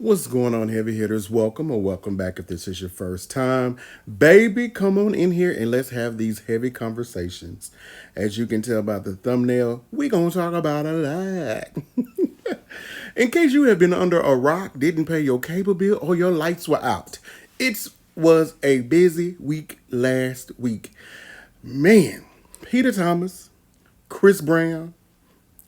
What's going on, heavy hitters? Welcome or welcome back if this is your first time. Baby, come on in here and let's have these heavy conversations. As you can tell by the thumbnail, we gonna talk about a lot. In case you have been under a rock, didn't pay your cable bill, or your lights were out, it was a busy week last week. Man, Peter Thomas, Chris Brown,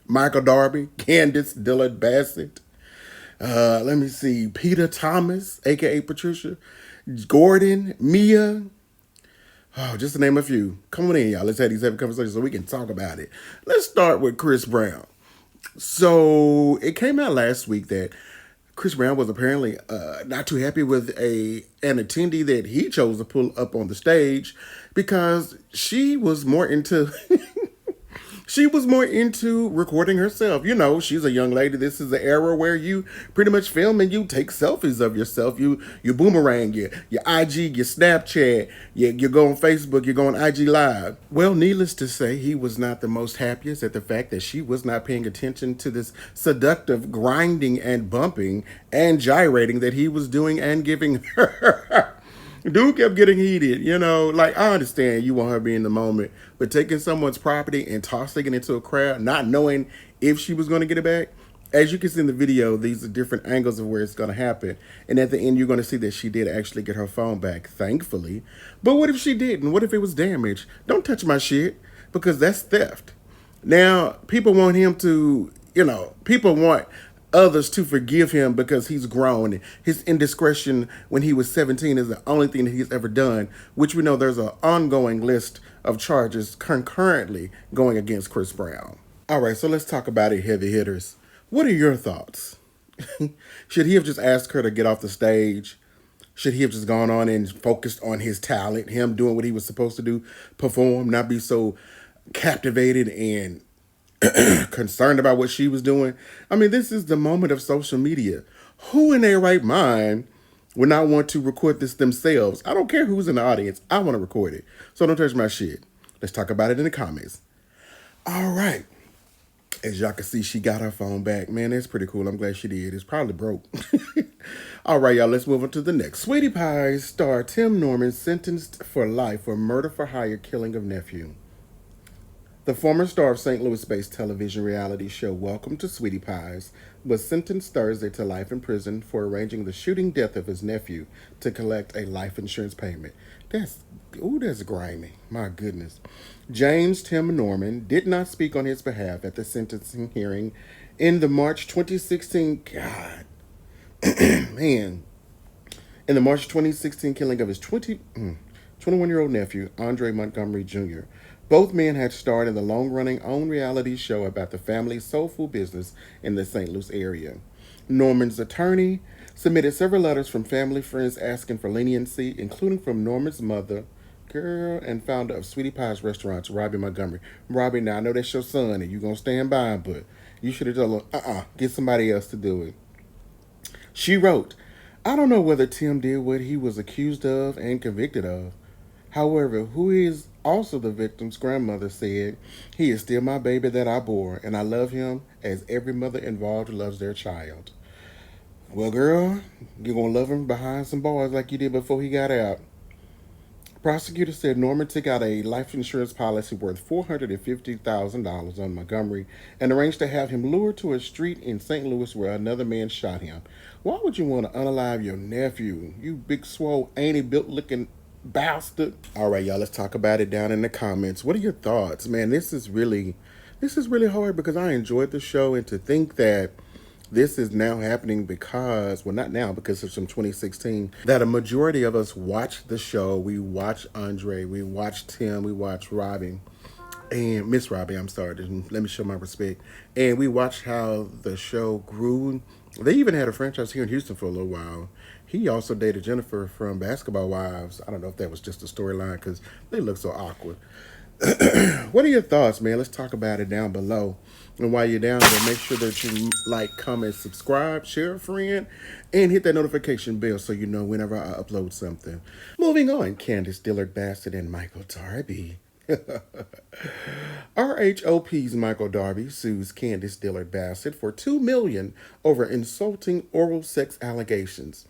Michael Darby, Candace Dillard Bassett, let me see. Peter Thomas, aka Patricia, Gordon, Mia. Oh, just to name a few. Come on in, y'all. Let's have these heavy conversations so we can talk about it. Let's start with Chris Brown. So it came out last week that Chris Brown was apparently not too happy with an attendee that he chose to pull up on the stage because she was more into she was more into recording herself. You know, she's a young lady. This is the era where you pretty much film and you take selfies of yourself. You boomerang your IG, your Snapchat, you go on Facebook, you go on IG Live. Well, needless to say, he was not the most happiest at the fact that she was not paying attention to this seductive grinding and bumping and gyrating that he was doing and giving her. Dude kept getting heated, you know. Like, I understand you want her to be in the moment, but taking someone's property and tossing it into a crowd, not knowing if she was going to get it back. As you can see in the video, these are different angles of where it's going to happen. And at the end, you're going to see that she did actually get her phone back, thankfully. But what if she didn't? What if it was damaged? Don't touch my shit, because that's theft. Now, people want him to, people want others to forgive him because he's grown. His indiscretion when he was 17 is the only thing that he's ever done, which we know there's an ongoing list of charges concurrently going against Chris Brown. All right, so let's talk about it, heavy hitters. What are your thoughts? Should he have just asked her to get off the stage? Should he have just gone on and focused on his talent, him doing what he was supposed to do, perform, not be so captivated and concerned about what she was doing? I mean, this is the moment of social media. Who in their right mind would not want to record this themselves? I don't care who's in the audience. I want to record it. So don't touch my shit. Let's talk about it in the comments. All right. As y'all can see, she got her phone back. Man, that's pretty cool. I'm glad she did. It's probably broke. All right, y'all, let's move on to the next. Sweetie Pie's star Tim Norman sentenced for life for murder for hire killing of nephew. The former star of St. Louis-based television reality show Welcome to Sweetie Pies was sentenced Thursday to life in prison for arranging the shooting death of his nephew to collect a life insurance payment. That's grimy. My goodness. James Tim Norman did not speak on his behalf at the sentencing hearing in the March 2016. God, man. In the March 2016 killing of his 21-year-old nephew, Andre Montgomery Jr. Both men had starred in the long-running own reality show about the family's soul food business in the St. Louis area. Norman's attorney submitted several letters from family friends asking for leniency, including from Norman's mother, and founder of Sweetie Pie's restaurants, Robbie Montgomery. Robbie, now I know that's your son and you're going to stand by him, but you should have told him, get somebody else to do it. She wrote, I don't know whether Tim did what he was accused of and convicted of. However, who is also the victim's grandmother said, he is still my baby that I bore, and I love him as every mother involved loves their child. Well, girl, you're going to love him behind some bars like you did before he got out. Prosecutors said Norman took out a life insurance policy worth $450,000 on Montgomery and arranged to have him lured to a street in St. Louis where another man shot him. Why would you want to unalive your nephew, you big, swole, ain't-built-looking bastard? All right, y'all, let's talk about it down in the comments. What are your thoughts? Man, this is really hard because I enjoyed the show, and to think that this is now happening because, well, not now, because it's from 2016, that a majority of us watched the show. We watched Andre, we watched Tim, we watched Robbie, and Miss Robbie, I'm sorry, let me show my respect. And we watched how the show grew. They even had a franchise here in Houston for a little while. He also dated Jennifer from Basketball Wives. I don't know if that was just a storyline because they look so awkward. What are your thoughts, man? Let's talk about it down below. And while you're down there, make sure that you like, comment, subscribe, share a friend, and hit that notification bell so you know whenever I upload something. Moving on, Candace Dillard Bassett and Michael Darby, RHOP's Michael Darby sues Candace Dillard Bassett for $2 million over insulting oral sex allegations.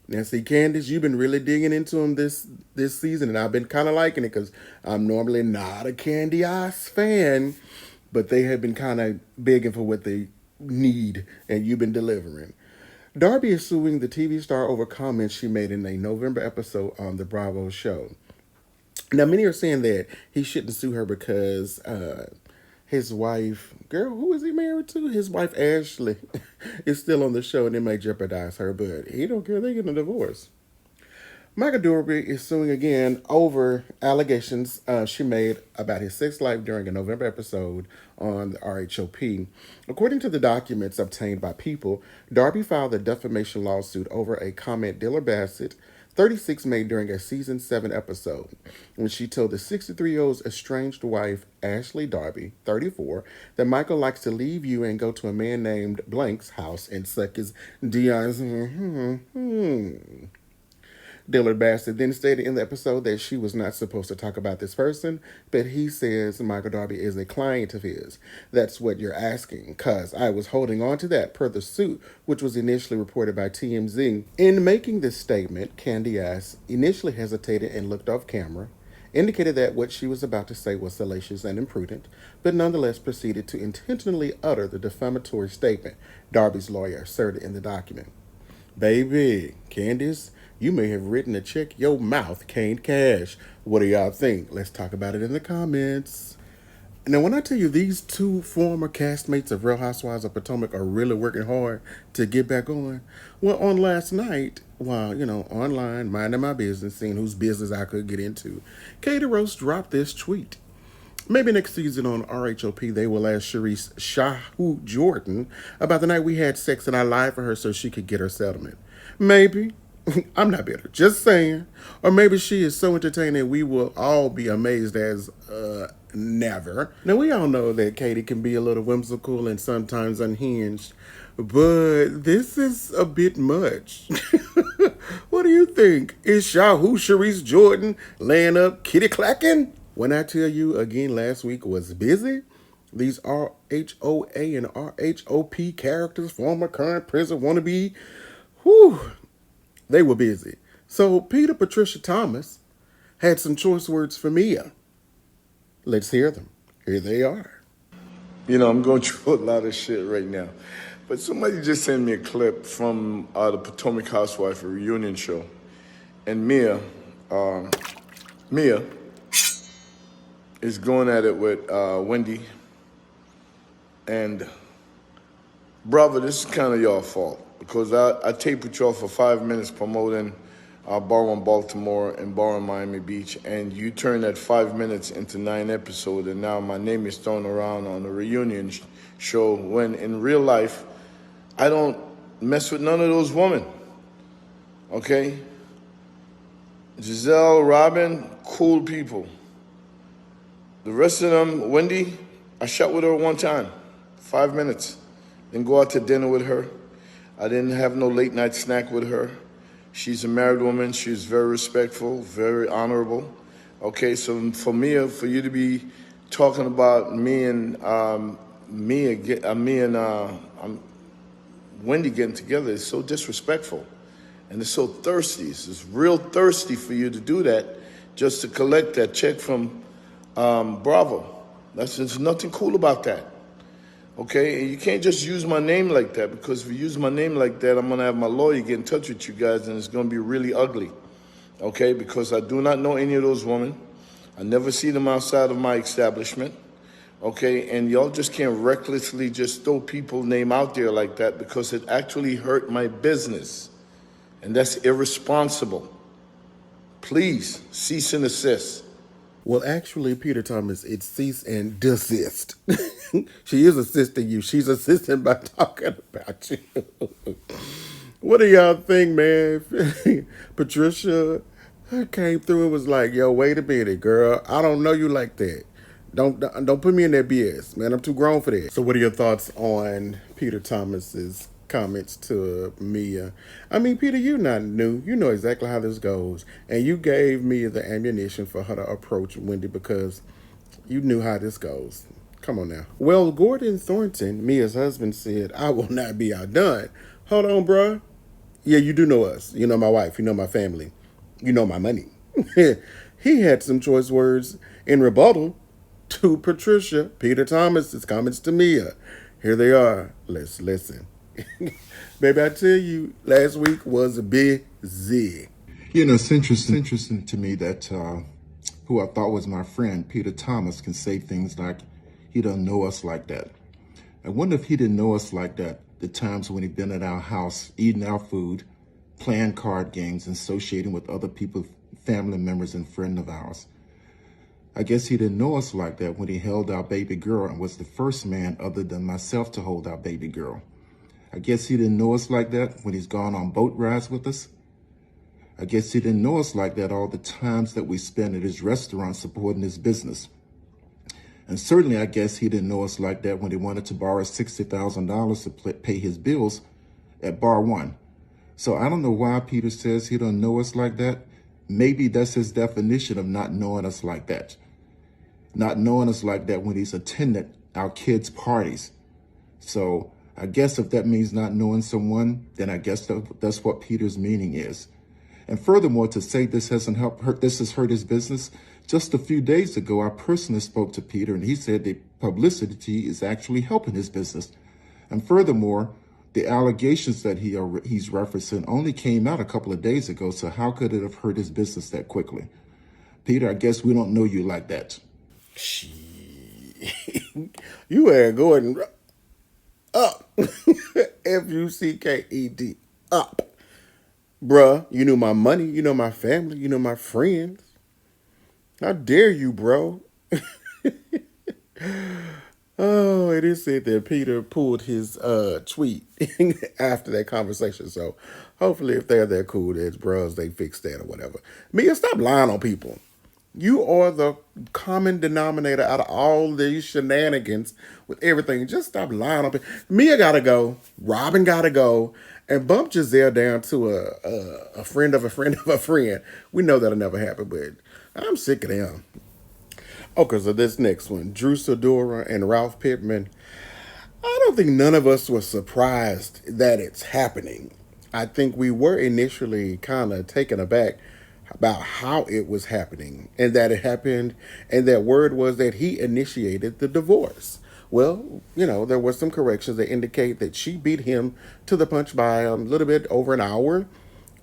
Now, see, Candace, you've been really digging into him this season, and I've been kind of liking it because I'm normally not a Candy Ice fan, but they have been kind of begging for what they need, and you've been delivering. Darby is suing the TV star over comments she made in a November episode on the Bravo show. Now, many are saying that he shouldn't sue her because his wife, girl, who is he married to? His wife, Ashley, is still on the show and it may jeopardize her, but he don't care. They're getting a divorce. Michael Dorby is suing again over allegations she made about his sex life during a November episode on the RHOP. According to the documents obtained by People, Darby filed a defamation lawsuit over a comment Diller Bassett, 36, made during a season 7 episode when she told the 63-year-old's estranged wife, Ashley Darby, 34, that Michael likes to leave you and go to a man named Blank's house and suck his Dion's. Dillard Bassett then stated in the episode that she was not supposed to talk about this person, but he says Michael Darby is a client of his. That's what you're asking, cause I was holding on to that per the suit, which was initially reported by TMZ. In making this statement, Candy Ass initially hesitated and looked off camera, indicated that what she was about to say was salacious and imprudent, but nonetheless proceeded to intentionally utter the defamatory statement, Darby's lawyer asserted in the document. Baby, Candice, you may have written a check your mouth can't cash. What do y'all think? Let's talk about it in the comments. Now, when I tell you these two former castmates of Real Housewives of Potomac are really working hard to get back on, well, on last night, while, online, minding my business, seeing whose business I could get into, Katie Rose dropped this tweet. Maybe next season on RHOP, they will ask Sharice Shahu Jordan about the night we had sex and I lied for her so she could get her settlement. Maybe. I'm not bitter. Just saying. Or maybe she is so entertaining we will all be amazed as never. Now, we all know that Katie can be a little whimsical and sometimes unhinged, but this is a bit much. What do you think? Is Shahu Sharice Jordan laying up kitty clacking? When I tell you again last week was busy, these RHOA and RHOP characters, former, current, present, wannabe, whew, they were busy. So Peter Patricia Thomas had some choice words for Mia. Let's hear them. Here they are. I'm going through a lot of shit right now. But somebody just sent me a clip from the Potomac Housewife reunion show. And Mia is going at it with Wendy. And, brother, this is kind of your fault. Because I taped with y'all for 5 minutes promoting Bar in Baltimore and Bar in Miami Beach, and you turned that 5 minutes into 9 episodes, and now my name is thrown around on the reunion show when in real life, I don't mess with none of those women, okay? Giselle, Robin, cool people. The rest of them, Wendy, I shot with her one time, 5 minutes, then go out to dinner with her. I didn't have no late night snack with her. She's a married woman. She's very respectful, very honorable. Okay, so for me, for you to be talking about me and Wendy getting together is so disrespectful, and it's so thirsty. It's real thirsty for you to do that just to collect that check from Bravo. There's nothing cool about that. Okay, and you can't just use my name like that, because if you use my name like that, I'm going to have my lawyer get in touch with you guys, and it's going to be really ugly. Okay, because I do not know any of those women. I never see them outside of my establishment. Okay, and y'all just can't recklessly just throw people's name out there like that, because it actually hurt my business. And that's irresponsible. Please, cease and desist. Well, actually, Peter Thomas, it's cease and desist. She is assisting you. She's assisting by talking about you. What do y'all think, man? Patricia came through and was like, yo, wait a minute, girl. I don't know you like that. Don't put me in that BS, man. I'm too grown for that. So what are your thoughts on Peter Thomas's comments to Mia? I mean, Peter, you're not new. You know exactly how this goes. And you gave Mia the ammunition for her to approach Wendy because You knew how this goes. Come on now. Well, Gordon Thornton, Mia's husband, said, I will not be outdone. Hold on, bruh. Yeah, you do know us. You know my wife. You know my family. You know my money. He had some choice words in rebuttal to Patricia Peter Thomas's comments to Mia. Here they are. Let's listen. Baby, I tell you, last week was busy. You know, it's interesting to me that who I thought was my friend, Peter Thomas, can say things like, he don't know us like that. I wonder if he didn't know us like that the times when he'd been at our house, eating our food, playing card games, and associating with other people, family members and friends of ours. I guess he didn't know us like that when he held our baby girl and was the first man other than myself to hold our baby girl. I guess he didn't know us like that when he's gone on boat rides with us. I guess he didn't know us like that all the times that we spent at his restaurant supporting his business. And certainly I guess he didn't know us like that when he wanted to borrow $60,000 to pay his bills at Bar One. So I don't know why Peter says he don't know us like that. Maybe that's his definition of not knowing us like that. Not knowing us like that when he's attended our kids' parties. So I guess if that means not knowing someone, then I guess that's what Peter's meaning is. And furthermore, to say this has hurt his business, just a few days ago, I personally spoke to Peter and he said the publicity is actually helping his business. And furthermore, the allegations that he's referencing only came out a couple of days ago, so how could it have hurt his business that quickly? Peter, I guess we don't know you like that. You are going up. Fucked. Up. Bruh, you knew my money, you know my family, you know my friends. How dare you, bro? Oh, it is said that Peter pulled his tweet after that conversation. So hopefully if they're cool, that's bros, they fix that or whatever. Mia, stop lying on people. You are the common denominator out of all these shenanigans with everything. Just stop lying on people. Mia gotta go. Robin gotta go. And bump Giselle down to a friend of a friend of a friend. We know that'll never happen, but I'm sick of them. Okay, so this next one, Drew Sidora and Ralph Pittman. I don't think none of us were surprised that it's happening. I think we were initially kind of taken aback about how it was happening and that it happened, and that word was that he initiated the divorce. Well, there were some corrections that indicate that she beat him to the punch by a little bit over an hour.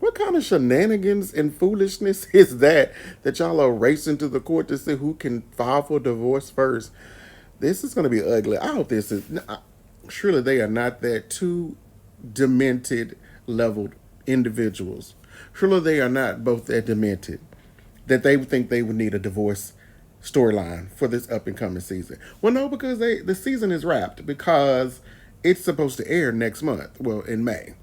What kind of shenanigans and foolishness is that y'all are racing to the court to see who can file for divorce first? This is going to be ugly. I hope this is. Surely they are not that two demented leveled individuals. Surely they are not both that demented that they would think they would need a divorce storyline for this up and coming season. Well, no, because the season is wrapped because it's supposed to air next month. Well, in May.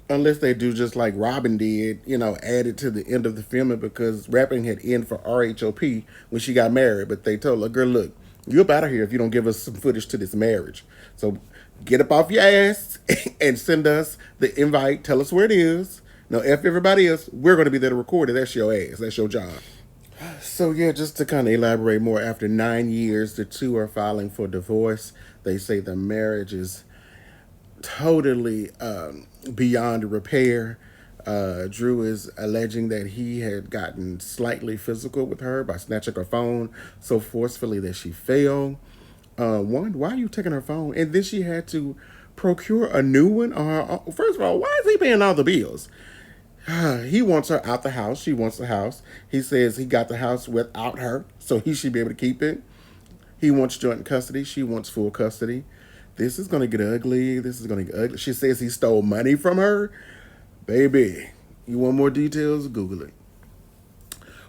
Unless they do just like Robin did, add it to the end of the filming because rapping had ended for RHOP when she got married. But they told her, girl, look, you're up out of here if you don't give us some footage to this marriage. So get up off your ass and send us the invite. Tell us where it is. Now, F everybody else, we're going to be there to record it. That's your ass. That's your job. So, yeah, just to kind of elaborate more, after 9 years, the two are filing for divorce. They say the marriage is totally beyond repair. Drew is alleging that he had gotten slightly physical with her by snatching her phone so forcefully that she fell. One, why are you taking her phone? And then she had to procure a new one on her own. First of all, why is he paying all the bills? He wants her out the house. She wants the house. He says he got the house without her, so he should be able to keep it. He wants joint custody. She wants full custody. This is going to get ugly. This is going to get ugly. She says he stole money from her. Baby, you want more details? Google it.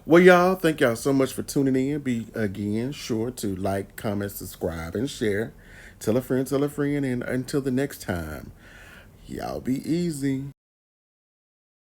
Well, y'all, thank y'all so much for tuning in. Be, again, sure to like, comment, subscribe, and share. Tell a friend, and until the next time, y'all be easy.